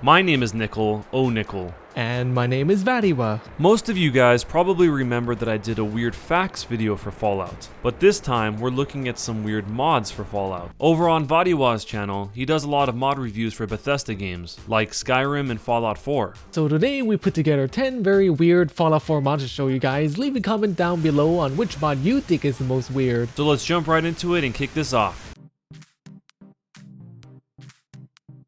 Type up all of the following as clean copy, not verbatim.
My name is Nipple OhNickel. And my name is Vatiwah. Most of you guys probably remember that I did a weird facts video for Fallout, but this time we're looking at some weird mods for Fallout. Over on Vatiwah's channel, he does a lot of mod reviews for Bethesda games, like Skyrim and Fallout 4. So today we put together 10 very weird Fallout 4 mods to show you guys. Leave a comment down below on which mod you think is the most weird. So let's jump right into it and kick this off.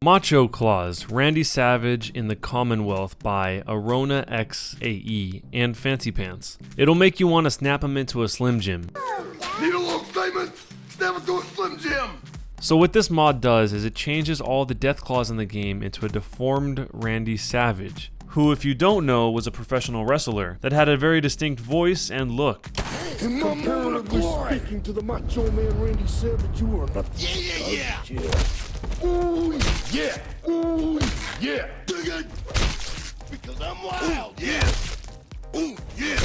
Macho Klaus, Randy Savage in the Commonwealth by AronaxAE and FancyPants. It'll make you want to snap him into a Slim Jim. Need a little statement? Snap it to a Slim Jim! So what this mod does is it changes all the death claws in the game into a deformed Randy Savage, who, if you don't know, was a professional wrestler that had a very distinct voice and look. In my moment of glory! Speaking to the macho man Randy Savage, you are nothing. Yeah. Ooh, yeah. Ooh, yeah. Dig it! Because I'm wild. Yeah. Ooh, yeah.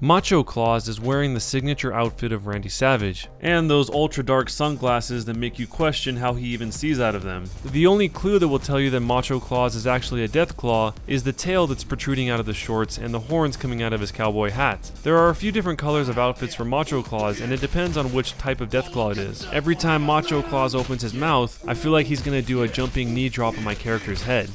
Macho Klaus is wearing the signature outfit of Randy Savage, and those ultra dark sunglasses that make you question how he even sees out of them. The only clue that will tell you that Macho Klaus is actually a Deathclaw is the tail that's protruding out of the shorts and the horns coming out of his cowboy hat. There are a few different colors of outfits for Macho Klaus, and it depends on which type of Deathclaw it is. Every time Macho Klaus opens his mouth, I feel like he's gonna do a jumping knee drop on my character's head.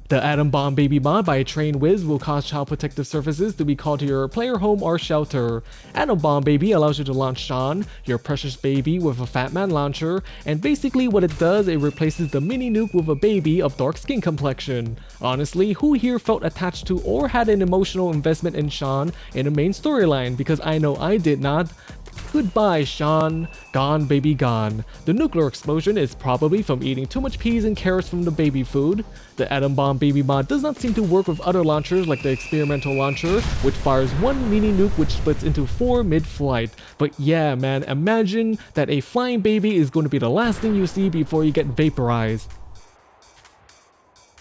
The Atom Bomb Baby mod by Trainwiz will cause child protective services to be called to your player home or shelter. Atom Bomb Baby allows you to launch Sean, your precious baby, with a Fat Man launcher, and basically what it does, it replaces the mini nuke with a baby of dark skin complexion. Honestly, who here felt attached to or had an emotional investment in Sean in the main storyline? Because I know I did not. Goodbye, Sean. Gone, baby, gone. The nuclear explosion is probably from eating too much peas and carrots from the baby food. The Atom Bomb Baby mod does not seem to work with other launchers like the experimental launcher, which fires one mini nuke which splits into 4 mid-flight. But yeah, man, imagine that a flying baby is going to be the last thing you see before you get vaporized.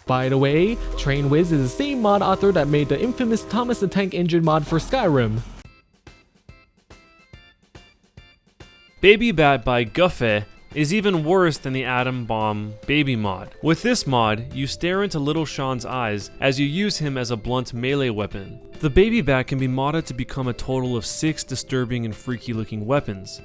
By the way, Trainwiz is the same mod author that made the infamous Thomas the Tank Engine mod for Skyrim. Baby Bat by Guffeh is even worse than the Atom Bomb Baby mod. With this mod, you stare into little Sean's eyes as you use him as a blunt melee weapon. The Baby Bat can be modded to become a total of 6 disturbing and freaky looking weapons.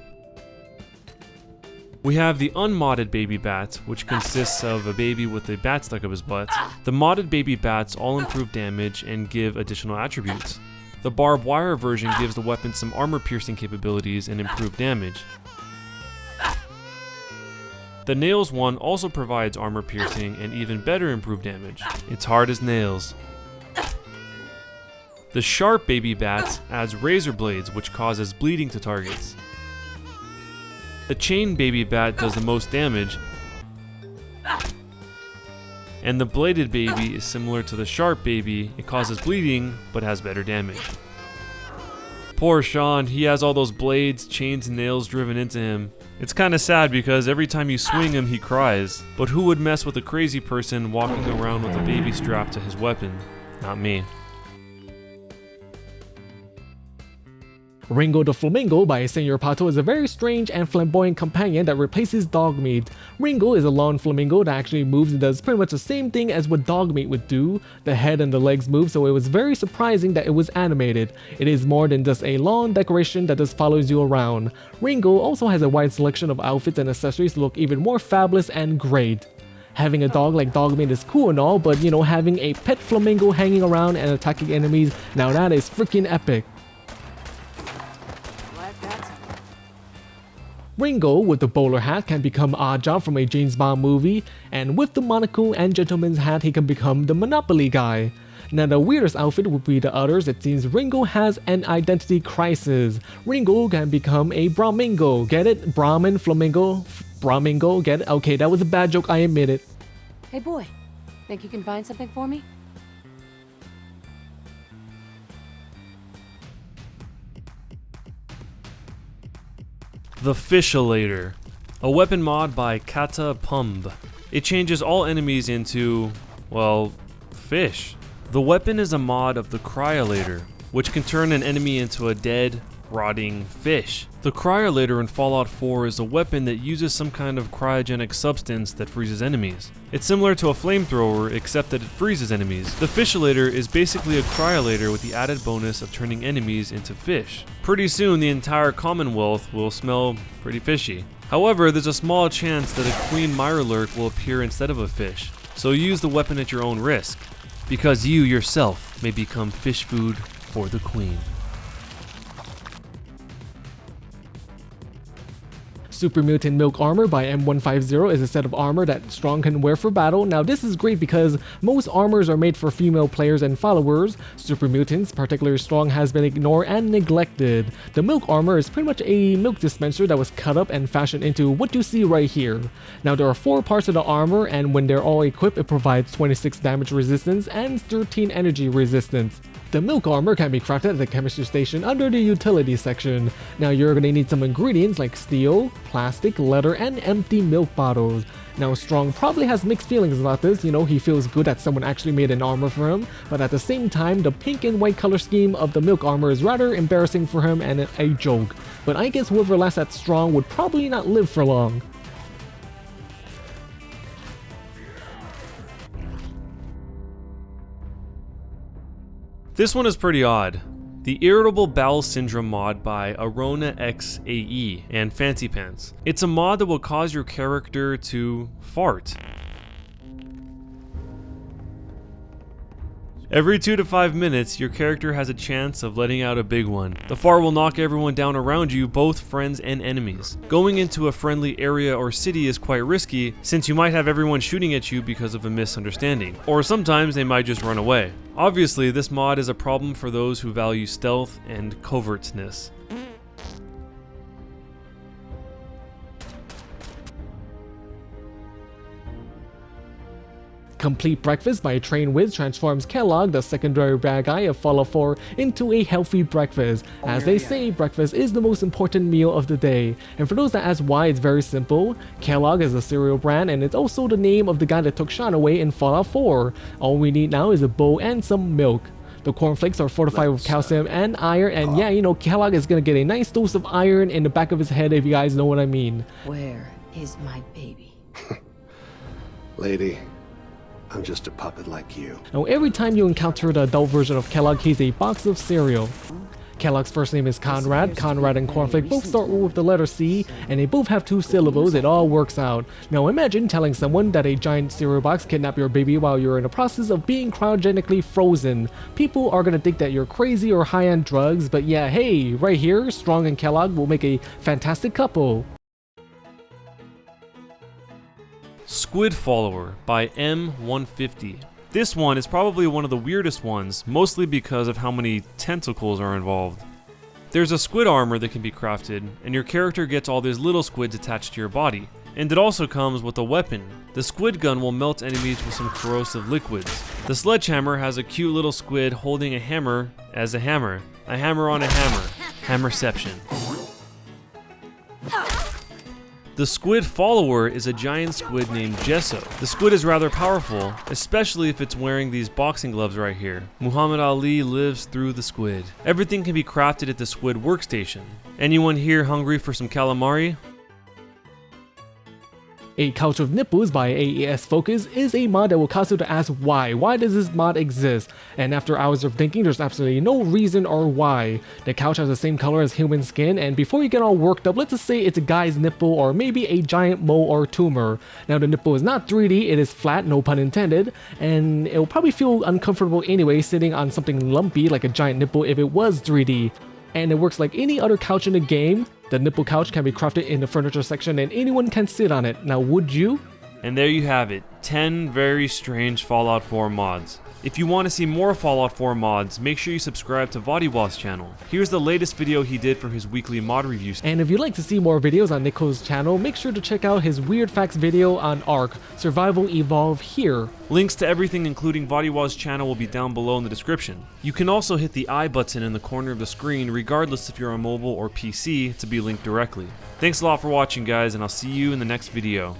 We have the unmodded Baby Bat, which consists of a baby with a bat stuck up his butt. The modded Baby Bats all improve damage and give additional attributes. The barbed wire version gives the weapon some armor piercing capabilities and improved damage. The nails one also provides armor piercing and even better improved damage. It's hard as nails. The sharp Baby Bat adds razor blades, which causes bleeding to targets. The chain Baby Bat does the most damage, and the bladed baby is similar to the sharp baby. It causes bleeding but has better damage. Poor Sean, he has all those blades, chains, and nails driven into him. It's kinda sad because every time you swing him he cries. But who would mess with a crazy person walking around with a baby strapped to his weapon? Not me. Ringo the Flamingo by Senor Pato is a very strange and flamboyant companion that replaces dog meat. Ringo is a lawn flamingo that actually moves and does pretty much the same thing as what dog meat would do. The head and the legs move, so it was very surprising that it was animated. It is more than just a lawn decoration that just follows you around. Ringo also has a wide selection of outfits and accessories to look even more fabulous and great. Having a dog like dog meat is cool and all, but you know, having a pet flamingo hanging around and attacking enemies, now that is freaking epic. Ringo with the bowler hat can become Oddjob from a James Bond movie, and with the monocle and gentleman's hat he can become the Monopoly guy. Now the weirdest outfit would be the others. It seems Ringo has an identity crisis. Ringo can become a Brahmingo, get it? Brahmin, Flamingo, Brahmingo, get it? Okay, that was a bad joke, I admit it. Hey boy, think you can find something for me? The Fisholator, a weapon mod by KataPUMB. It changes all enemies into, well, fish. The weapon is a mod of the Cryolator, which can turn an enemy into a dead, rotting fish. The Cryolator in Fallout 4 is a weapon that uses some kind of cryogenic substance that freezes enemies. It's similar to a flamethrower, except that it freezes enemies. The Fisholator is basically a Cryolator with the added bonus of turning enemies into fish. Pretty soon the entire Commonwealth will smell pretty fishy. However, there's a small chance that a Queen Mirelurk will appear instead of a fish, so use the weapon at your own risk, because you yourself may become fish food for the Queen. SuperMutantMilkArmor by M150 is a set of armor that Strong can wear for battle. Now this is great because most armors are made for female players and followers. Super Mutants, particularly Strong, has been ignored and neglected. The milk armor is pretty much a milk dispenser that was cut up and fashioned into what you see right here. Now there are 4 parts of the armor, and when they're all equipped it provides 26 damage resistance and 13 energy resistance. The milk armor can be crafted at the chemistry station under the utility section. Now you're going to need some ingredients like steel, plastic, leather, and empty milk bottles. Now Strong probably has mixed feelings about this, you know, he feels good that someone actually made an armor for him, but at the same time the pink and white color scheme of the milk armor is rather embarrassing for him and a joke. But I guess whoever lasts at Strong would probably not live for long. This one is pretty odd. The Irritable Bowel Syndrome mod by AronaxAE and FancyPants. It's a mod that will cause your character to fart. Every 2 to 5 minutes, your character has a chance of letting out a big one. The fart will knock everyone down around you, both friends and enemies. Going into a friendly area or city is quite risky, since you might have everyone shooting at you because of a misunderstanding. Or sometimes they might just run away. Obviously, this mod is a problem for those who value stealth and covertness. Complete Breakfast by Trainwiz transforms Kellogg, the secondary bad guy of Fallout 4, into a healthy breakfast. As they say, breakfast is the most important meal of the day. And for those that ask why, it's very simple. Kellogg is a cereal brand, and it's also the name of the guy that took Sean away in Fallout 4. All we need now is a bowl and some milk. The cornflakes are fortified with calcium and iron, and yeah, you know, Kellogg is gonna get a nice dose of iron in the back of his head, if you guys know what I mean. Where is my baby? Lady, I'm just a puppet like you. Now every time you encounter the adult version of Kellogg, he's a box of cereal. Kellogg's first name is Conrad. Conrad and Cornflake both start with the letter C, and they both have 2 syllables. It all works out. Now imagine telling someone that a giant cereal box kidnapped your baby while you're in the process of being cryogenically frozen. People are gonna think that you're crazy or high on drugs, but yeah, hey, right here, Strong and Kellogg will make a fantastic couple. Squid Follower by M150. This one is probably one of the weirdest ones, mostly because of how many tentacles are involved. There's a squid armor that can be crafted, and your character gets all these little squids attached to your body. And it also comes with a weapon. The squid gun will melt enemies with some corrosive liquids. The sledgehammer has a cute little squid holding a hammer as a hammer. A hammer on a hammer. Hammerception. The Squid Follower is a giant squid named Gesso. The squid is rather powerful, especially if it's wearing these boxing gloves right here. Muhammad Ali lives through the squid. Everything can be crafted at the squid workstation. Anyone here hungry for some calamari? A Couch of Nipples by aesfocus is a mod that will cause you to ask why. Why does this mod exist? And after hours of thinking, there's absolutely no reason or why. The couch has the same color as human skin, and before you get all worked up, let's just say it's a guy's nipple or maybe a giant mole or tumor. Now the nipple is not 3D, it is flat, no pun intended, and it will probably feel uncomfortable anyway sitting on something lumpy like a giant nipple if it was 3D. And it works like any other couch in the game. The Nipple Couch can be crafted in the furniture section and anyone can sit on it. Now would you? And there you have it, 10 very strange Fallout 4 mods. If you want to see more Fallout 4 mods, make sure you subscribe to Vatiwah's channel. Here's the latest video he did for his weekly mod reviews. And if you'd like to see more videos on Nico's channel, make sure to check out his Weird Facts video on Ark, Survival Evolve here. Links to everything including Vatiwah's channel will be down below in the description. You can also hit the I button in the corner of the screen regardless if you're on mobile or PC to be linked directly. Thanks a lot for watching guys, and I'll see you in the next video.